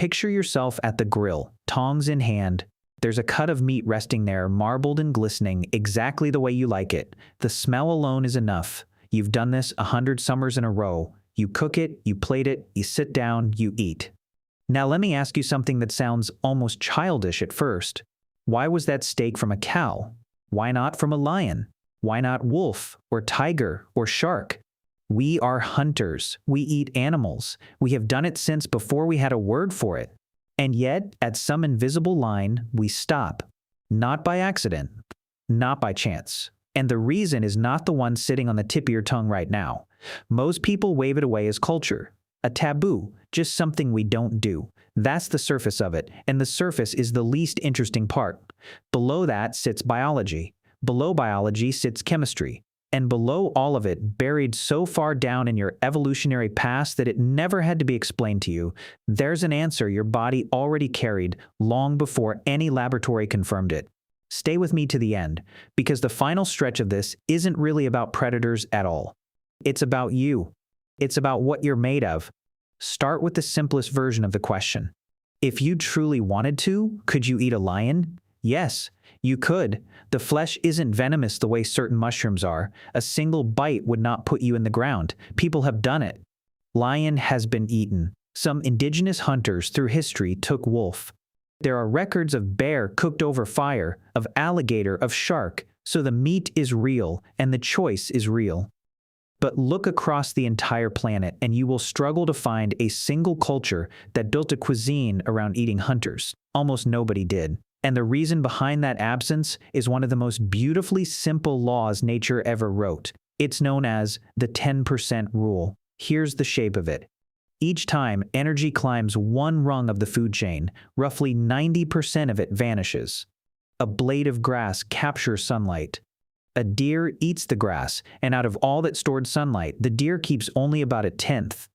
Picture yourself at the grill, tongs in hand. There's a cut of meat resting there, marbled and glistening, exactly the way you like it. The smell alone is enough. You've done this 100 summers in a row. You cook it, you plate it, you sit down, you eat. Now let me ask you something that sounds almost childish at first. Why was that steak from a cow? Why not from a lion? Why not wolf, or tiger, or shark? We are hunters. We eat animals. We have done it since before we had a word for it. And yet, at some invisible line, we stop. Not by accident. Not by chance. And the reason is not the one sitting on the tip of your tongue right now. Most people wave it away as culture. A taboo, just something we don't do. That's the surface of it, and the surface is the least interesting part. Below that sits biology. Below biology sits chemistry. And below all of it, buried so far down in your evolutionary past that it never had to be explained to you, there's an answer your body already carried long before any laboratory confirmed it. Stay with me to the end, because the final stretch of this isn't really about predators at all. It's about you. It's about what you're made of. Start with the simplest version of the question. If you truly wanted to, could you eat a lion? Yes, you could. The flesh isn't venomous the way certain mushrooms are. A single bite would not put you in the ground. People have done it. Lion has been eaten. Some indigenous hunters through history took wolf. There are records of bear cooked over fire, of alligator, of shark, so the meat is real and the choice is real. But look across the entire planet and you will struggle to find a single culture that built a cuisine around eating hunters. Almost nobody did. And the reason behind that absence is one of the most beautifully simple laws nature ever wrote. It's known as the 10% rule. Here's the shape of it. Each time energy climbs one rung of the food chain, roughly 90% of it vanishes. A blade of grass captures sunlight. A deer eats the grass, and out of all that stored sunlight, the deer keeps only about 1/10.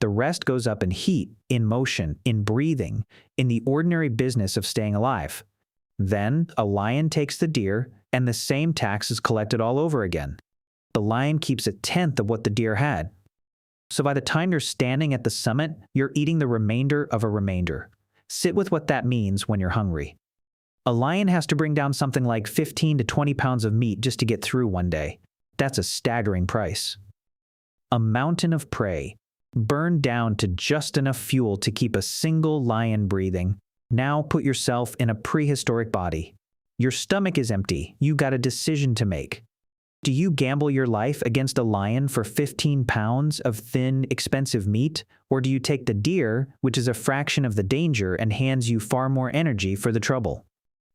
The rest goes up in heat, in motion, in breathing, in the ordinary business of staying alive. Then a lion takes the deer, and the same tax is collected all over again. The lion keeps 1/10 of what the deer had. So by the time you're standing at the summit, you're eating the remainder of a remainder. Sit with what that means when you're hungry. A lion has to bring down something like 15 to 20 pounds of meat just to get through one day. That's a staggering price. A mountain of prey, burned down to just enough fuel to keep a single lion breathing. Now put yourself in a prehistoric body. Your stomach is empty. You got a decision to make. Do you gamble your life against a lion for 15 pounds of thin, expensive meat? Or do you take the deer, which is a fraction of the danger and hands you far more energy for the trouble?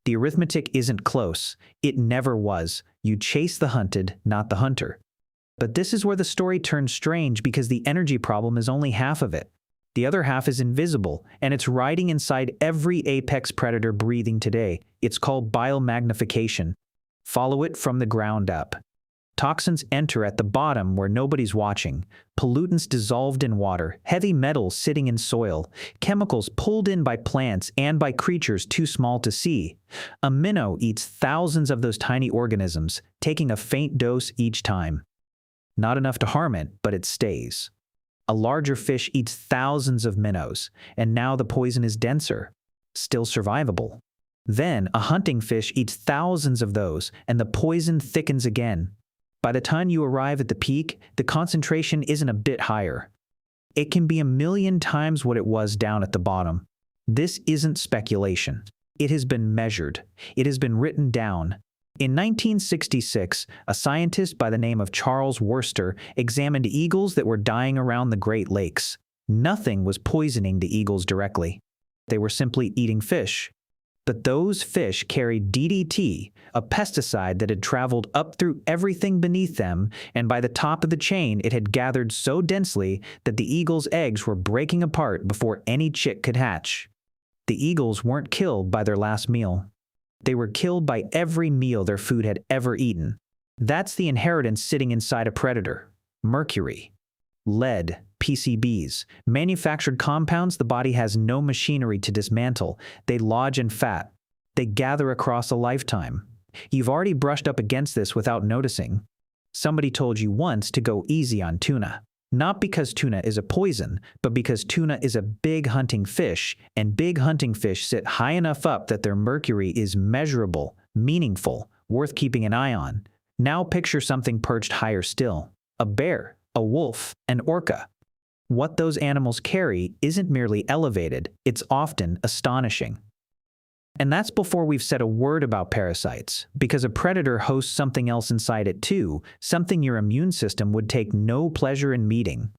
The arithmetic isn't close. It never was. You chase the hunted, not the hunter. But this is where the story turns strange because the energy problem is only half of it. The other half is invisible, and it's riding inside every apex predator breathing today. It's called biomagnification. Follow it from the ground up. Toxins enter at the bottom where nobody's watching. Pollutants dissolved in water, heavy metals sitting in soil, chemicals pulled in by plants and by creatures too small to see. A minnow eats thousands of those tiny organisms, taking a faint dose each time. Not enough to harm it, but it stays. A larger fish eats thousands of minnows, and now the poison is denser, still survivable. Then a hunting fish eats thousands of those, and the poison thickens again. By the time you arrive at the peak, the concentration isn't a bit higher. It can be 1,000,000 times what it was down at the bottom. This isn't speculation. It has been measured. It has been written down. In 1966, a scientist by the name of Charles Worcester examined eagles that were dying around the Great Lakes. Nothing was poisoning the eagles directly. They were simply eating fish. But those fish carried DDT, a pesticide that had traveled up through everything beneath them, and by the top of the chain it had gathered so densely that the eagles' eggs were breaking apart before any chick could hatch. The eagles weren't killed by their last meal. They were killed by every meal their food had ever eaten. That's the inheritance sitting inside a predator. Mercury, lead, PCBs, manufactured compounds the body has no machinery to dismantle. They lodge in fat. They gather across a lifetime. You've already brushed up against this without noticing. Somebody told you once to go easy on tuna. Not because tuna is a poison, but because tuna is a big hunting fish, and big hunting fish sit high enough up that their mercury is measurable, meaningful, worth keeping an eye on. Now picture something perched higher still. A bear, a wolf, an orca. What those animals carry isn't merely elevated, it's often astonishing. And that's before we've said a word about parasites, because a predator hosts something else inside it too, something your immune system would take no pleasure in meeting.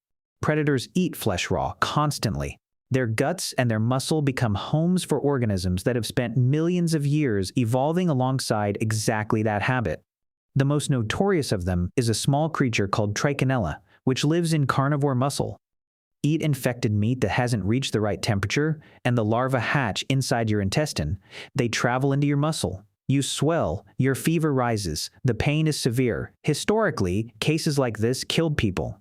Predators eat flesh raw, constantly. Their guts and their muscle become homes for organisms that have spent millions of years evolving alongside exactly that habit. The most notorious of them is a small creature called trichinella, which lives in carnivore muscle. Eat infected meat that hasn't reached the right temperature, and the larvae hatch inside your intestine. They travel into your muscle. You swell, your fever rises, the pain is severe. Historically, cases like this killed people.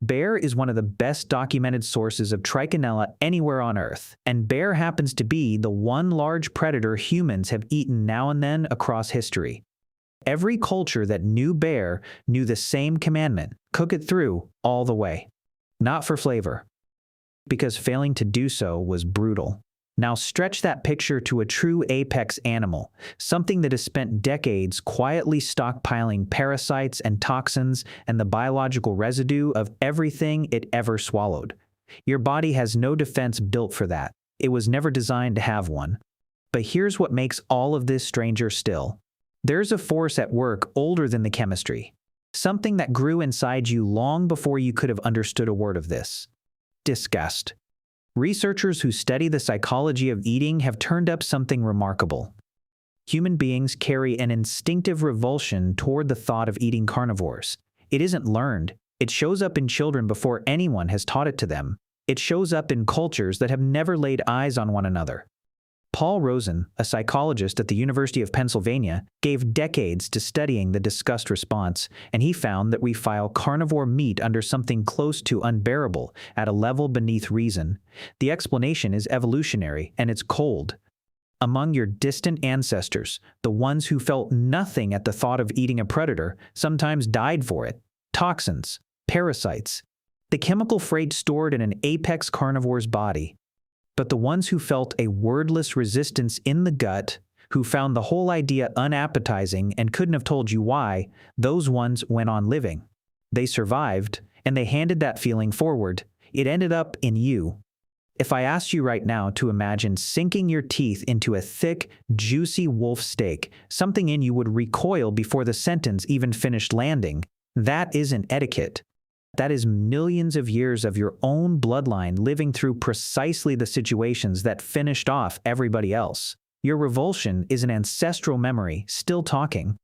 Bear is one of the best documented sources of trichinella anywhere on Earth, and bear happens to be the one large predator humans have eaten now and then across history. Every culture that knew bear knew the same commandment: cook it through all the way. Not for flavor, because failing to do so was brutal. Now stretch that picture to a true apex animal, something that has spent decades quietly stockpiling parasites and toxins and the biological residue of everything it ever swallowed. Your body has no defense built for that. It was never designed to have one. But here's what makes all of this stranger still. There's a force at work older than the chemistry. Something that grew inside you long before you could have understood a word of this. Disgust. Researchers who study the psychology of eating have turned up something remarkable. Human beings carry an instinctive revulsion toward the thought of eating carnivores. It isn't learned. It shows up in children before anyone has taught it to them. It shows up in cultures that have never laid eyes on one another. Paul Rosen, a psychologist at the University of Pennsylvania, gave decades to studying the disgust response, and he found that we file carnivore meat under something close to unbearable, at a level beneath reason. The explanation is evolutionary, and it's cold. Among your distant ancestors, the ones who felt nothing at the thought of eating a predator sometimes died for it. Toxins, parasites, the chemical freight stored in an apex carnivore's body. But the ones who felt a wordless resistance in the gut, who found the whole idea unappetizing and couldn't have told you why, those ones went on living. They survived, and they handed that feeling forward. It ended up in you. If I asked you right now to imagine sinking your teeth into a thick, juicy wolf steak, something in you would recoil before the sentence even finished landing. That isn't etiquette. That is millions of years of your own bloodline living through precisely the situations that finished off everybody else. Your revulsion is an ancestral memory still talking.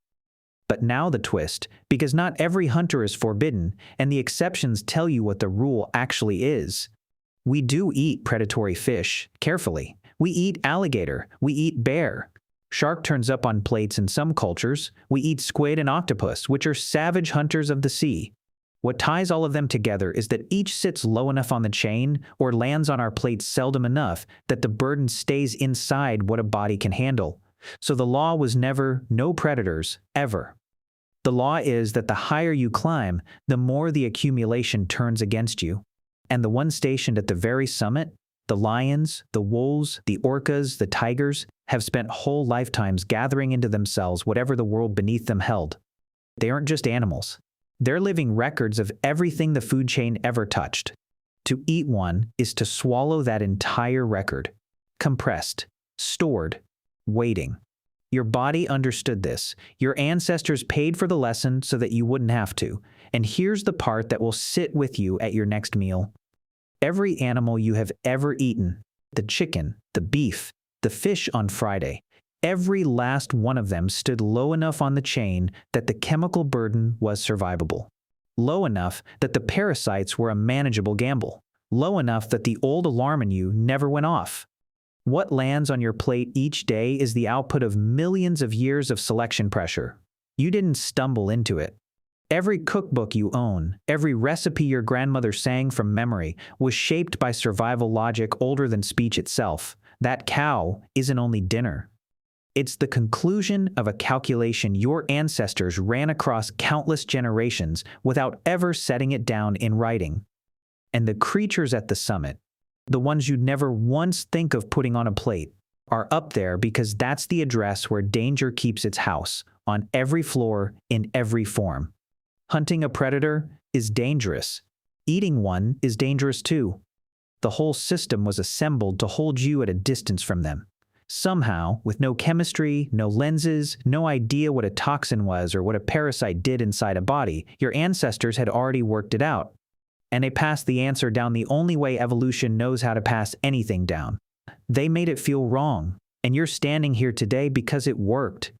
But now the twist, because not every hunter is forbidden, and the exceptions tell you what the rule actually is. We do eat predatory fish, carefully. We eat alligator. We eat bear. Shark turns up on plates in some cultures. We eat squid and octopus, which are savage hunters of the sea. What ties all of them together is that each sits low enough on the chain or lands on our plates seldom enough that the burden stays inside what a body can handle. So the law was never, no predators, ever. The law is that the higher you climb, the more the accumulation turns against you. And the one stationed at the very summit, the lions, the wolves, the orcas, the tigers, have spent whole lifetimes gathering into themselves whatever the world beneath them held. They aren't just animals. They're living records of everything the food chain ever touched. To eat one is to swallow that entire record. Compressed, stored, waiting. Your body understood this. Your ancestors paid for the lesson so that you wouldn't have to. And here's the part that will sit with you at your next meal. Every animal you have ever eaten, the chicken, the beef, the fish on Friday, every last one of them stood low enough on the chain that the chemical burden was survivable. Low enough that the parasites were a manageable gamble. Low enough that the old alarm in you never went off. What lands on your plate each day is the output of millions of years of selection pressure. You didn't stumble into it. Every cookbook you own, every recipe your grandmother sang from memory, was shaped by survival logic older than speech itself. That cow isn't only dinner. It's the conclusion of a calculation your ancestors ran across countless generations without ever setting it down in writing. And the creatures at the summit, the ones you'd never once think of putting on a plate, are up there because that's the address where danger keeps its house, on every floor, in every form. Hunting a predator is dangerous. Eating one is dangerous too. The whole system was assembled to hold you at a distance from them. Somehow, with no chemistry, no lenses, no idea what a toxin was or what a parasite did inside a body, your ancestors had already worked it out. And they passed the answer down the only way evolution knows how to pass anything down. They made it feel wrong, and you're standing here today because it worked.